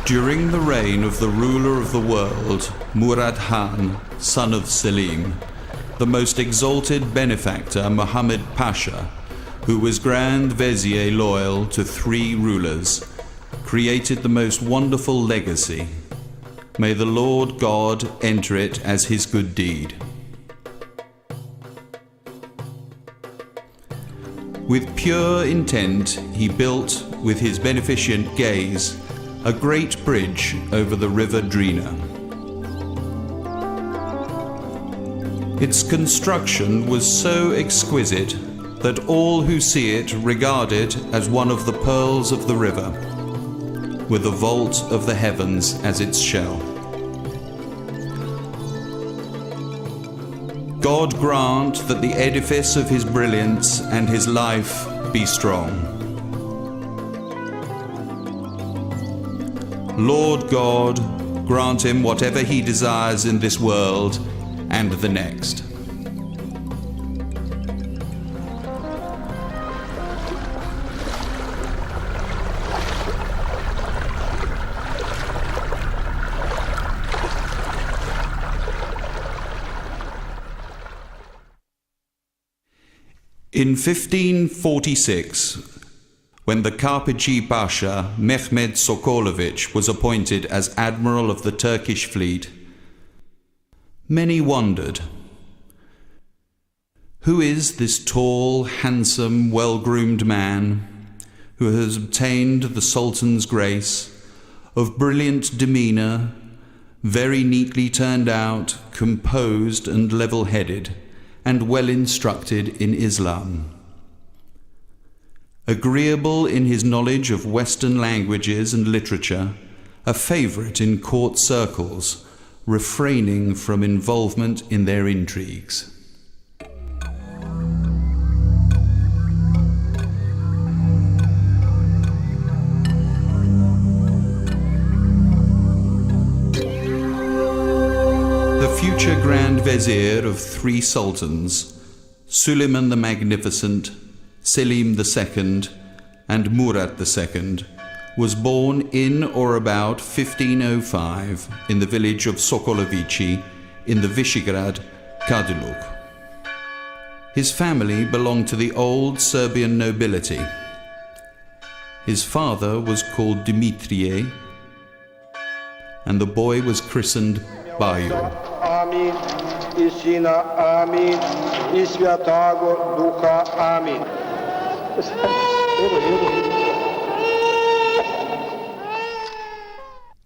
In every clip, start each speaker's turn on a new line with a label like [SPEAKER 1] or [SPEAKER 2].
[SPEAKER 1] During the reign of the ruler of the world, Murad Khan, son of Selim, the most exalted benefactor Mehmed Pasha, who was Grand Vizier loyal to 3 rulers, created the most wonderful legacy. May the Lord God enter it as his good deed. With pure intent, he built, with his beneficent gaze, a great bridge over the river Drina. Its construction was so exquisite that all who see it regard it as one of the pearls of the river, with the vault of the heavens as its shell. God grant that the edifice of his brilliance and his life be strong. Lord God, grant him whatever he desires in this world and the next. In 1546, when the Kapıcı Pasha, Mehmed Sokolovic'S, was appointed as Admiral of the Turkish fleet, many wondered, who is this tall, handsome, well-groomed man who has obtained the Sultan's grace, of brilliant demeanour, very neatly turned out, composed and level-headed, and well instructed in Islam, agreeable in his knowledge of Western languages and literature, a favourite in court circles, refraining from involvement in their intrigues. The future Grand Vizier of 3 sultans, Suleiman the Magnificent, Selim II, and Murad II, was born in or about 1505 in the village of Sokolovic'S in the Visegrad Kadiluk. His family belonged to the old Serbian nobility. His father was called Dimitrije, and the boy was christened Bajo.
[SPEAKER 2] Amin. I Sina, amin. I Svjatago Duha, amin.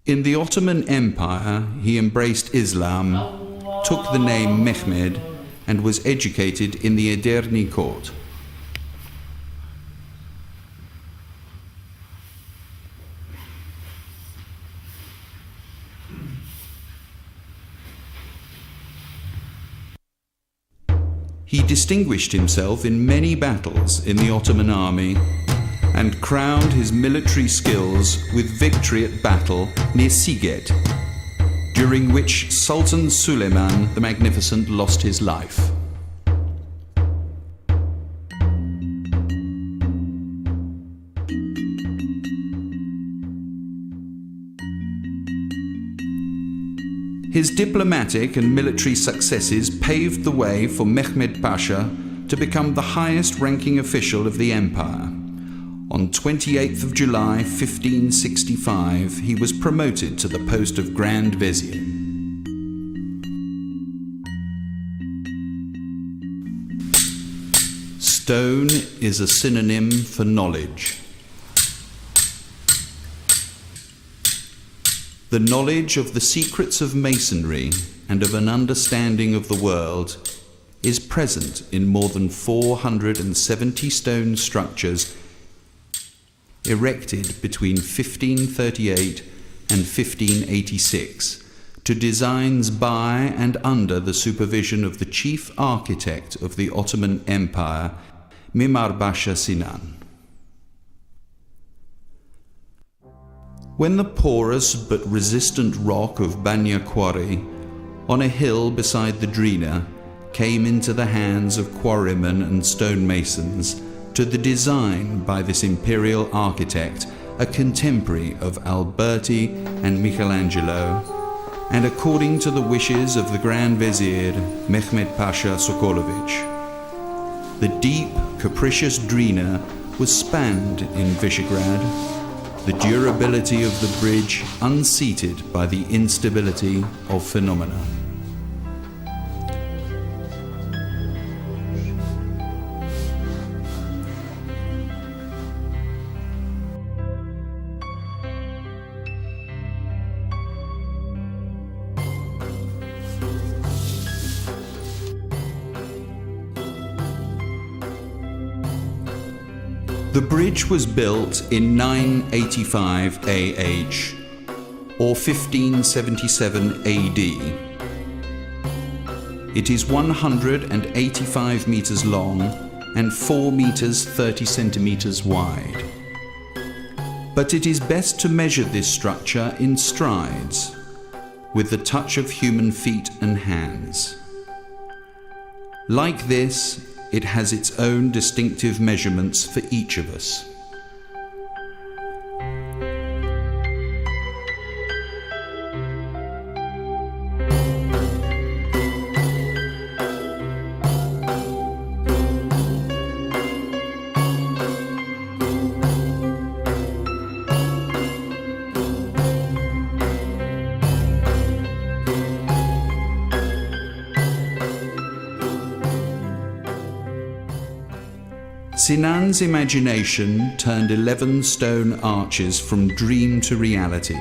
[SPEAKER 1] In the Ottoman Empire, he embraced Islam, took the name Mehmed, and was educated in the Edirne court. He distinguished himself in many battles in the Ottoman army and crowned his military skills with victory at battle near Siget, during which Sultan Suleiman the Magnificent lost his life. His diplomatic and military successes paved the way for Mehmed Pasha to become the highest-ranking official of the empire. On 28th of July 1565, he was promoted to the post of Grand Vizier. Stone is a synonym for knowledge. The knowledge of the secrets of masonry and of an understanding of the world is present in more than 470 stone structures erected between 1538 and 1586 to designs by and under the supervision of the chief architect of the Ottoman Empire, Mimar Pasha Sinan. When the porous but resistant rock of Banya Quarry, on a hill beside the Drina, came into the hands of quarrymen and stonemasons, to the design by this imperial architect a contemporary of Alberti and Michelangelo, and according to the wishes of the Grand Vizier Mehmed Pasha Sokolovic'S. The deep, capricious Drina was spanned in Visegrad, the durability of the bridge unseated by the instability of phenomena. The bridge was built in 985 AH, or 1577 AD. It is 185 meters long and 4 meters 30 centimeters wide. But it is best to measure this structure in strides, with the touch of human feet and hands. Like this, it has its own distinctive measurements for each of us. Sinan's imagination turned 11 stone arches from dream to reality,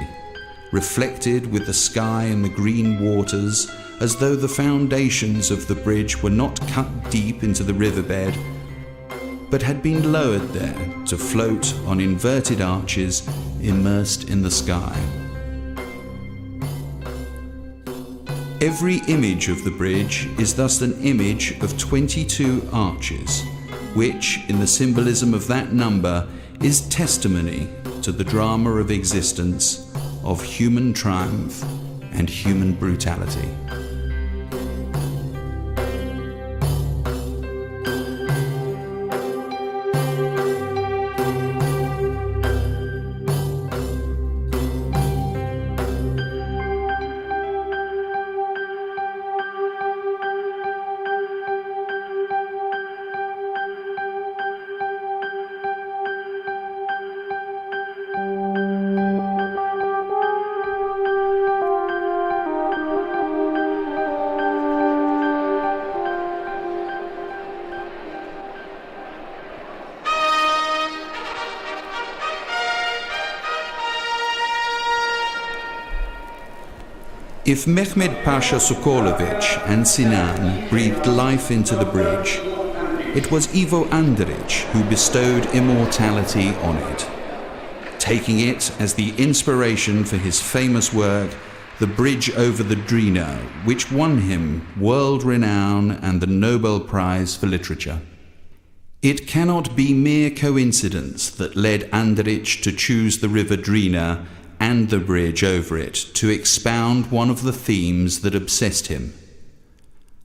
[SPEAKER 1] reflected with the sky and the green waters, as though the foundations of the bridge were not cut deep into the riverbed, but had been lowered there to float on inverted arches immersed in the sky. Every image of the bridge is thus an image of 22 arches, which, in the symbolism of that number, is testimony to the drama of existence, of human triumph and human brutality. If Mehmed Pasha Sokolovic's and Sinan breathed life into the bridge, it was Ivo Andrić who bestowed immortality on it, taking it as the inspiration for his famous work, The Bridge over the Drina, which won him world renown and the Nobel Prize for Literature. It cannot be mere coincidence that led Andrić to choose the river Drina and the bridge over it to expound one of the themes that obsessed him: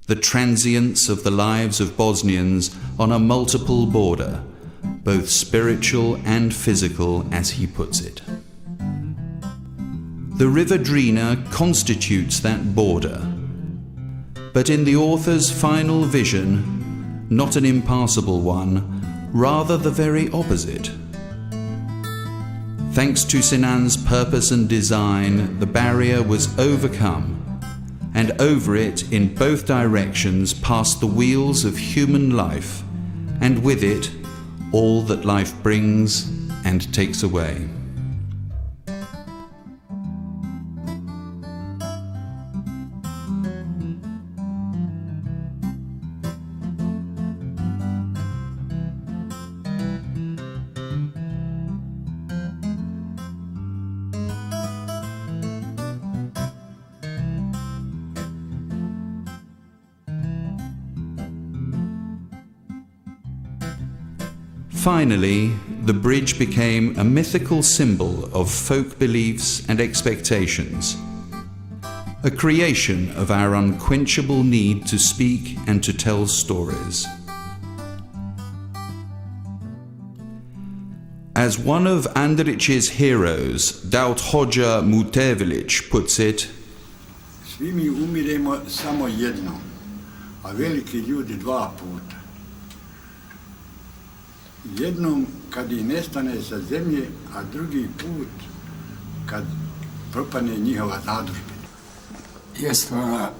[SPEAKER 1] the transience of the lives of Bosnians on a multiple border, both spiritual and physical, as he puts it. The river Drina constitutes that border, but in the author's final vision, not an impassable one, rather the very opposite. Thanks to Sinan's purpose and design, the barrier was overcome, and over it, in both directions, passed the wheels of human life, and with it, all that life brings and takes away. Finally, the bridge became a mythical symbol of folk beliefs and expectations, a creation of our unquenchable need to speak and to tell stories. As one of Andrić's heroes, Daut Hoxha Mutevilić, puts it,
[SPEAKER 3] Svi mi umiremo samo jednom, a veliki ljudi dva puta. Jednom kad ih nestane sa zemlje, a drugi put kad propane njihova zadužbina.
[SPEAKER 4] Jesmo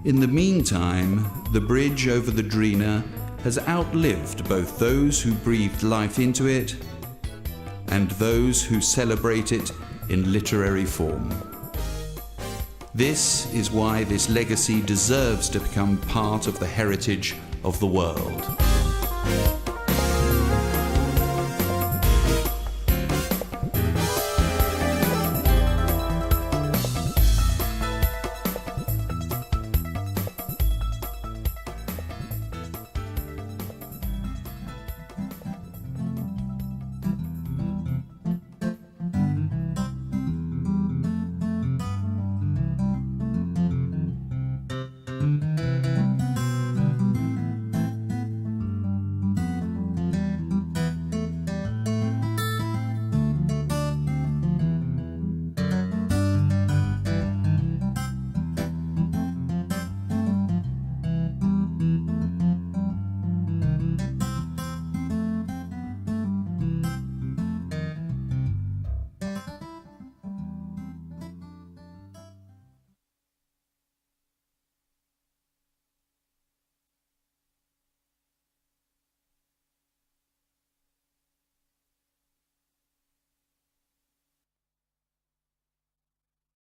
[SPEAKER 1] In the meantime, the bridge over the Drina has outlived both those who breathed life into it and those who celebrate it in literary form. This is why this legacy deserves to become part of the heritage of the world.